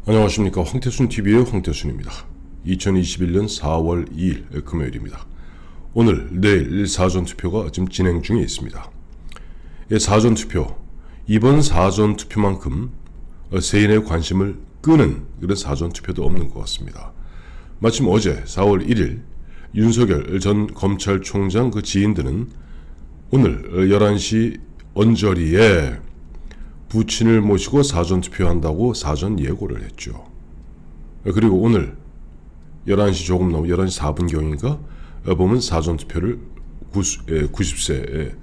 안녕하십니까. 황태순TV의 황태순입니다. 2021년 4월 2일 금요일입니다. 오늘, 내일 사전투표가 지금 진행 중에 있습니다. 사전투표, 이번 사전투표만큼 세인의 관심을 끄는 그런 사전투표도 없는 것 같습니다. 마침 어제 4월 1일 윤석열 전 검찰총장 그 지인들은 오늘 11시 언저리에 부친을 모시고 사전투표한다고 사전 예고를 했죠. 그리고 오늘 11시 조금 넘어 11시 4분경인가 보면 사전투표를 90세에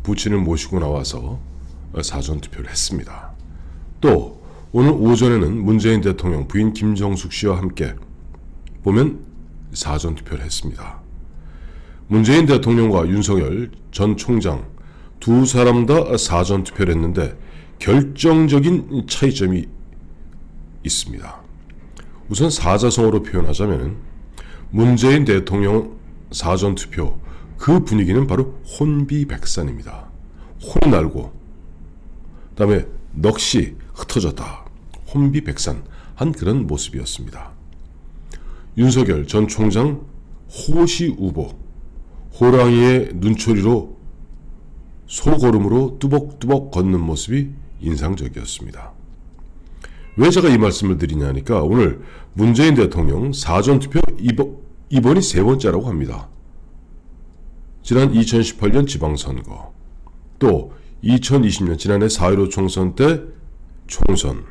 부친을 모시고 나와서 사전투표를 했습니다. 또 오늘 오전에는 문재인 대통령 부인 김정숙 씨와 함께 보면 사전투표를 했습니다. 문재인 대통령과 윤석열 전 총장 두 사람 다 사전투표를 했는데 결정적인 차이점이 있습니다. 우선 사자성어로 표현하자면 문재인 대통령 사전투표 그 분위기는 바로 혼비백산입니다. 혼이 날고 그 다음에 넋이 흩어졌다. 혼비백산한 그런 모습이었습니다. 윤석열 전 총장 호시우보, 호랑이의 눈초리로 소걸음으로 뚜벅뚜벅 걷는 모습이 인상적이었습니다. 왜 제가 이 말씀을 드리냐니까 오늘 문재인 대통령 사전투표 이번이 세 번째라고 합니다. 지난 2018년 지방선거, 또 2020년 지난해 4.15 총선 때 총선,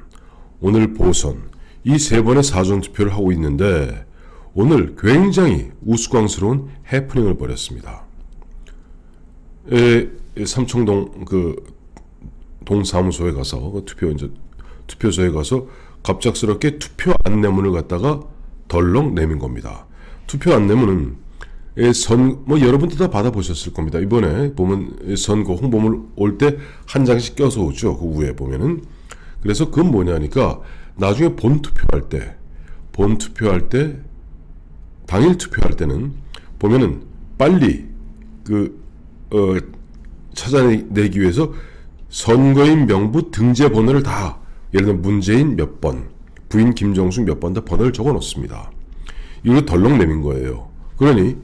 오늘 보선, 이 세 번의 사전투표를 하고 있는데 오늘 굉장히 우스꽝스러운 해프닝을 벌였습니다. 삼청동 그 동사무소에 가서 투표소에 가서 갑작스럽게 투표 안내문을 갖다가 덜렁 내민 겁니다. 투표 안내문은 여러분들 다 받아보셨을 겁니다. 이번에 보면 선거 홍보물 올 때 한 장씩 껴서 오죠. 그 위에 보면은. 그래서 그건 뭐냐니까 나중에 본투표할 때 당일 투표할 때는 보면은 빨리 찾아내기 위해서 선거인 명부 등재 번호를 다, 예를 들면 문재인 몇 번, 부인 김정숙 몇 번 다 번호를 적어 놓습니다. 이걸 덜렁 내민 거예요. 그러니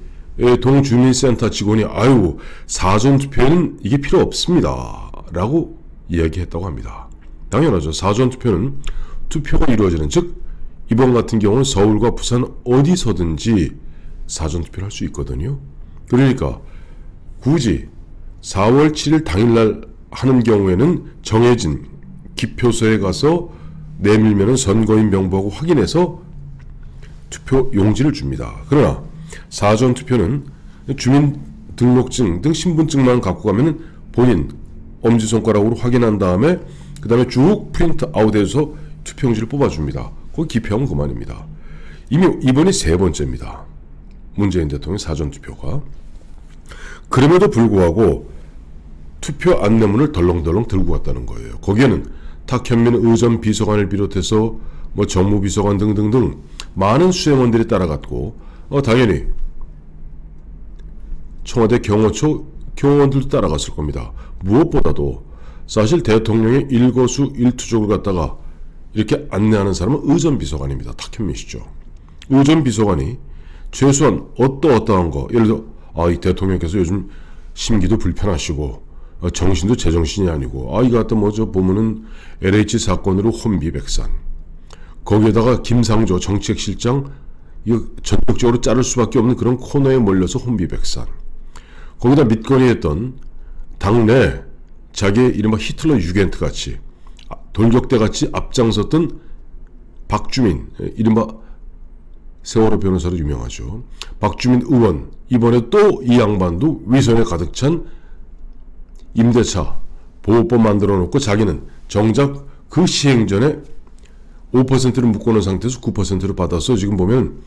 동주민센터 직원이 아유 사전투표는 이게 필요 없습니다 라고 이야기했다고 합니다. 당연하죠. 사전투표는 투표가 이루어지는, 즉 이번 같은 경우는 서울과 부산 어디서든지 사전투표를 할 수 있거든요. 그러니까 굳이 4월 7일 당일날 하는 경우에는 정해진 기표소에 가서 내밀면 선거인 명부하고 확인해서 투표 용지를 줍니다. 그러나 사전투표는 주민등록증 등 신분증만 갖고 가면 본인 엄지손가락으로 확인한 다음에 그 다음에 쭉 프린트 아웃해서 투표용지를 뽑아줍니다. 거기 기표하면 그만입니다. 이미 이번이 세 번째입니다. 문재인 대통령 사전투표가. 그럼에도 불구하고 투표 안내문을 덜렁덜렁 들고 갔다는 거예요. 거기에는 탁현민 의전 비서관을 비롯해서 정무비서관 등등등 많은 수행원들이 따라갔고 당연히 청와대 경호처 경호원들도 따라갔을 겁니다. 무엇보다도 사실 대통령의 일거수일투족을 갖다가 이렇게 안내하는 사람은 의전비서관입니다. 탁현민 씨죠. 의전비서관이 최소한 어떠한 거, 예를 들어 이 대통령께서 요즘 심기도 불편하시고 정신도 제정신이 아니고 이거 갖다 보면은 LH 사건으로 혼비백산, 거기에다가 김상조 정책실장 이거 전격적으로 자를 수밖에 없는 그런 코너에 몰려서 혼비백산, 거기다 밑거리했던 당내 자기의 이른바 히틀러 유겐트 같이 돌격대 같이 앞장섰던 박주민, 이른바 세월호 변호사로 유명하죠. 박주민 의원, 이번에 또 이 양반도 위선에 가득 찬 임대차 보호법 만들어 놓고 자기는 정작 그 시행 전에 5%를 묶어놓은 상태에서 9%를 받아서 지금 보면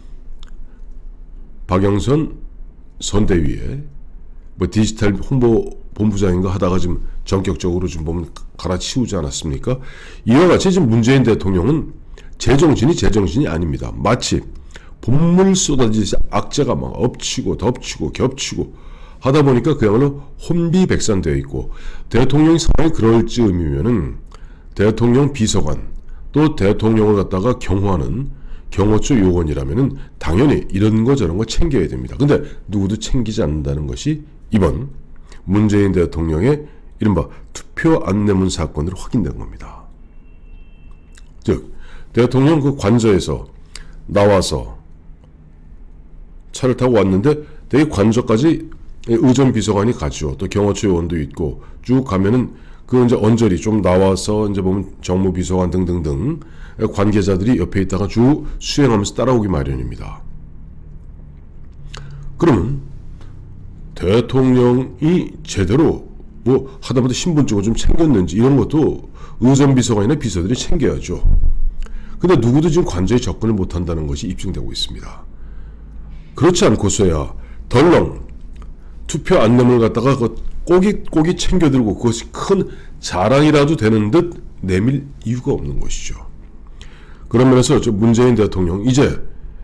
박영선 선대위에 디지털 홍보 본부장인가 하다가 지금 전격적으로 좀 보면 갈아치우지 않았습니까? 이와 같이 지금 문재인 대통령은 제정신이 아닙니다. 마치 본물 쏟아지듯이 악재가 막 엎치고 덮치고 겹치고 하다 보니까 그야말로 혼비백산되어 있고, 대통령이 상황이 그럴 즈음이면은 대통령 비서관 또 대통령을 갖다가 경호하는 경호처 요원이라면은 당연히 이런 거 저런 거 챙겨야 됩니다. 근데 누구도 챙기지 않는다는 것이 이번 문재인 대통령의 이른바 투표 안내문 사건으로 확인된 겁니다. 즉 대통령 그 관저에서 나와서 차를 타고 왔는데 되게 관저까지 의전비서관이 가죠. 또 경호처 요원도 있고 쭉 가면은 그 이제 언저리 좀 나와서 이제 보면 정무비서관 등등등 관계자들이 옆에 있다가 쭉 수행하면서 따라오기 마련입니다. 그러면 대통령이 제대로 뭐 하다못해 신분증을 좀 챙겼는지 이런 것도 의전비서관이나 비서들이 챙겨야죠. 근데 누구도 지금 관저에 접근을 못한다는 것이 입증되고 있습니다. 그렇지 않고서야 덜렁 투표 안내문을 갖다가 꼬깃꼬깃 챙겨들고 그것이 큰 자랑이라도 되는 듯 내밀 이유가 없는 것이죠. 그런 면에서 문재인 대통령 이제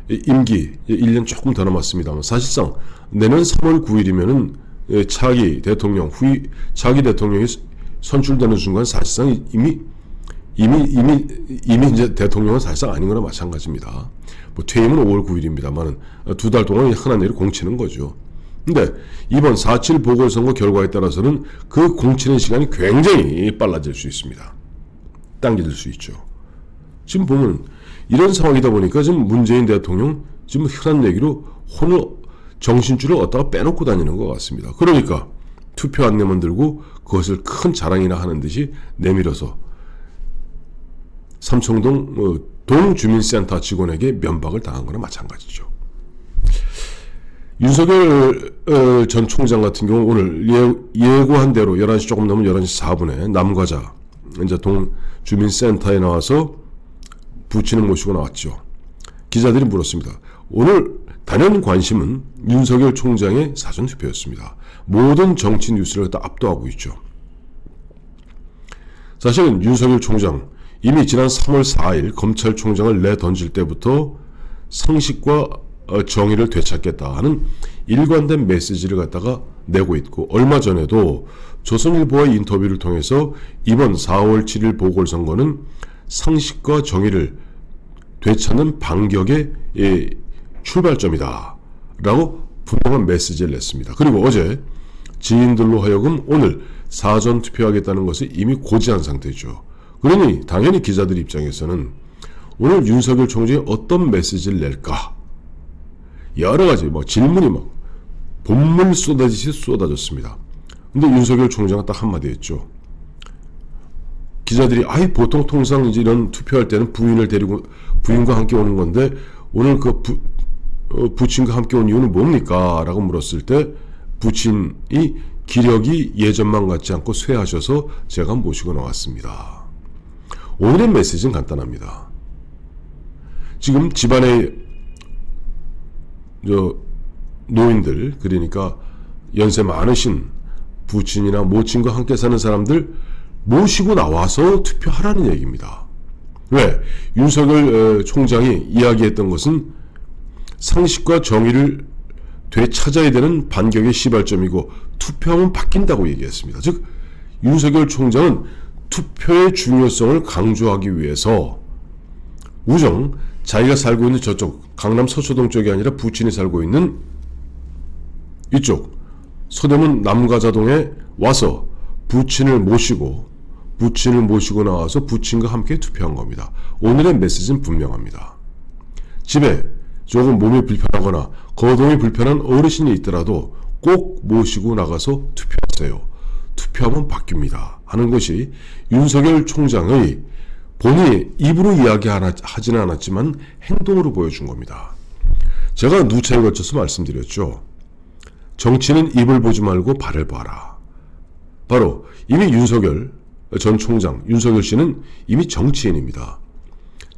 임기 1년 조금 더 남았습니다만 사실상 내년 3월 9일이면은 차기 대통령이 선출되는 순간 사실상 이미 이제 대통령은 사실상 아닌 거나 마찬가지입니다. 뭐 퇴임은 5월 9일입니다만 2달 동안 흔한 일을 공치는 거죠. 근데 이번 4.7 보궐선거 결과에 따라서는 그 공치는 시간이 굉장히 빨라질 수 있습니다. 당겨질 수 있죠. 지금 보면 이런 상황이다 보니까 지금 문재인 대통령 지금 흔한 얘기로 정신줄을 얻다가 빼놓고 다니는 것 같습니다. 그러니까 투표 안내문 들고 그것을 큰 자랑이나 하는 듯이 내밀어서 삼청동 동주민센터 직원에게 면박을 당한 거나 마찬가지죠. 윤석열 전 총장 같은 경우 오늘 예고한 대로 11시 조금 넘은 11시 4분에 남과자 이제 동주민센터에 나와서 부친을 모시고 나왔죠. 기자들이 물었습니다. 오늘 단연 관심은 윤석열 총장의 사전투표였습니다. 모든 정치 뉴스를 다 압도하고 있죠. 사실은 윤석열 총장 이미 지난 3월 4일 검찰총장을 내던질 때부터 상식과 정의를 되찾겠다 하는 일관된 메시지를 갖다가 내고 있고 얼마 전에도 조선일보와의 인터뷰를 통해서 이번 4월 7일 보궐선거는 상식과 정의를 되찾는 반격의 출발점이다 라고 분명한 메시지를 냈습니다. 그리고 어제 지인들로 하여금 오늘 사전투표하겠다는 것을 이미 고지한 상태죠. 그러니 당연히 기자들 입장에서는 오늘 윤석열 총장이 어떤 메시지를 낼까 여러가지 질문이 본물 쏟아지듯이 쏟아졌습니다. 근데 윤석열 총장은 딱 한마디 했죠. 기자들이 보통 통상 이제 이런 투표할 때는 부인과 함께 오는 건데 오늘 그 부친과 함께 온 이유는 뭡니까? 라고 물었을 때 부친이 기력이 예전만 같지 않고 쇠하셔서 제가 모시고 나왔습니다. 오늘의 메시지는 간단합니다. 지금 집안의 노인들 그러니까 연세 많으신 부친이나 모친과 함께 사는 사람들 모시고 나와서 투표하라는 얘기입니다. 왜? 윤석열 총장이 이야기했던 것은 상식과 정의를 되찾아야 되는 반격의 시발점이고 투표하면 바뀐다고 얘기했습니다. 즉 윤석열 총장은 투표의 중요성을 강조하기 위해서 자기가 살고 있는 저쪽 강남 서초동 쪽이 아니라 부친이 살고 있는 이쪽 서대문 남가자동에 와서 부친을 모시고 나와서 부친과 함께 투표한 겁니다. 오늘의 메시지는 분명합니다. 집에 조금 몸이 불편하거나 거동이 불편한 어르신이 있더라도 꼭 모시고 나가서 투표하세요. 투표하면 바뀝니다. 하는 것이 윤석열 총장의 본인이 입으로 이야기하지는 않았지만 행동으로 보여준 겁니다. 제가 누차에 걸쳐서 말씀드렸죠. 정치는 입을 보지 말고 발을 봐라. 바로 이미 윤석열 전 총장, 윤석열 씨는 이미 정치인입니다.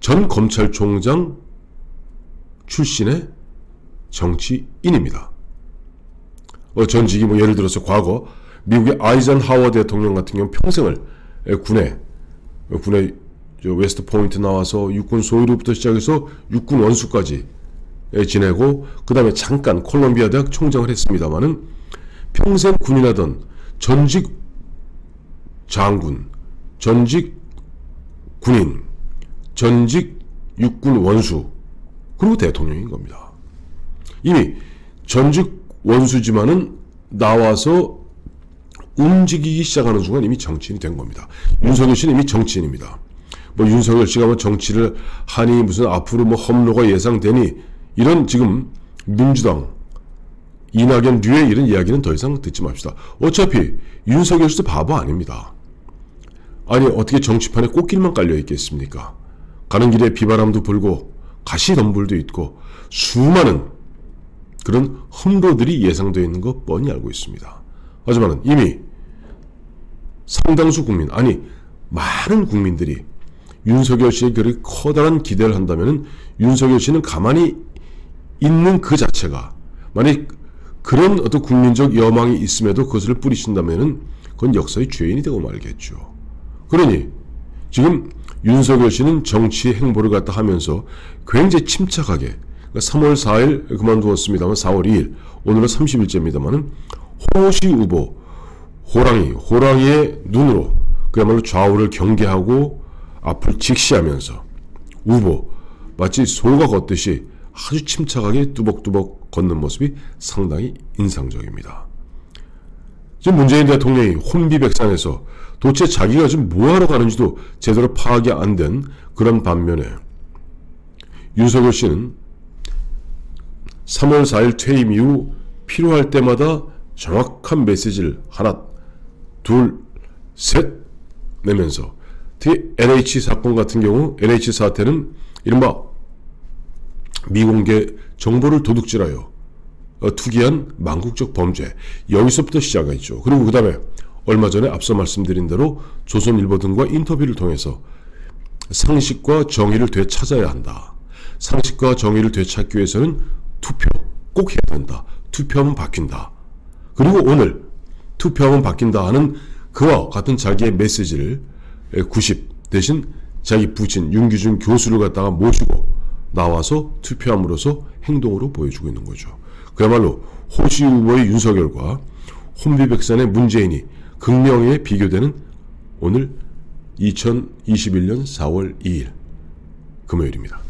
전 검찰총장 출신의 정치인입니다. 전직이 예를 들어서 과거 미국의 아이젠하워 대통령 같은 경우 평생을 군에 웨스트 포인트 나와서 육군 소위로부터 시작해서 육군 원수까지 지내고 그 다음에 잠깐 콜롬비아 대학 총장을 했습니다마는 평생 군인하던 전직 장군, 전직 군인, 전직 육군 원수 그리고 대통령인 겁니다. 이미 전직 원수지만은 나와서 움직이기 시작하는 순간 이미 정치인이 된 겁니다. 윤석열 씨는 이미 정치인입니다. 뭐 윤석열 씨가 뭐 정치를 하니 무슨 앞으로 뭐 험로가 예상되니 이런 지금 민주당 이낙연 류의 이런 이야기는 더 이상 듣지 맙시다. 어차피 윤석열 씨도 바보 아닙니다. 아니 어떻게 정치판에 꽃길만 깔려 있겠습니까? 가는 길에 비바람도 불고 가시덤불도 있고 수많은 그런 험로들이 예상되어 있는 거 뻔히 알고 있습니다. 하지만 이미 상당수 국민, 아니 많은 국민들이 윤석열 씨의 그 커다란 기대를 한다면 윤석열 씨는 가만히 있는 그 자체가, 만약 그런 어떤 국민적 여망이 있음에도 그것을 뿌리신다면 그건 역사의 죄인이 되고 말겠죠. 그러니 지금 윤석열 씨는 정치 행보를 갖다 하면서 굉장히 침착하게 3월 4일 그만두었습니다만 4월 2일 오늘은 30일째입니다만 호시 후보 호랑이의 눈으로 그야말로 좌우를 경계하고 앞을 직시하면서 후보 마치 소가 걷듯이 아주 침착하게 뚜벅뚜벅 걷는 모습이 상당히 인상적입니다. 지금 문재인 대통령이 혼비백산에서 도대체 자기가 지금 뭐하러 가는지도 제대로 파악이 안 된 그런 반면에 윤석열 씨는 3월 4일 퇴임 이후 필요할 때마다 정확한 메시지를 하나, 둘, 셋 내면서 특히 NH 사건 같은 경우 NH 사태는 이른바 미공개 정보를 도둑질하여 투기한 망국적 범죄 여기서부터 시작했죠. 그리고 그 다음에 얼마 전에 앞서 말씀드린 대로 조선일보 등과 인터뷰를 통해서 상식과 정의를 되찾아야 한다. 상식과 정의를 되찾기 위해서는 투표 꼭 해야 된다. 투표하면 바뀐다. 그리고 오늘 투표하면 바뀐다 하는 그와 같은 자기의 메시지를 90 대신 자기 부친 윤기준 교수를 갖다가 모시고 나와서 투표함으로써 행동으로 보여주고 있는 거죠. 그야말로 호시 후보의 윤석열과 혼비백산의 문재인이 극명하게 비교되는 오늘 2021년 4월 2일 금요일입니다.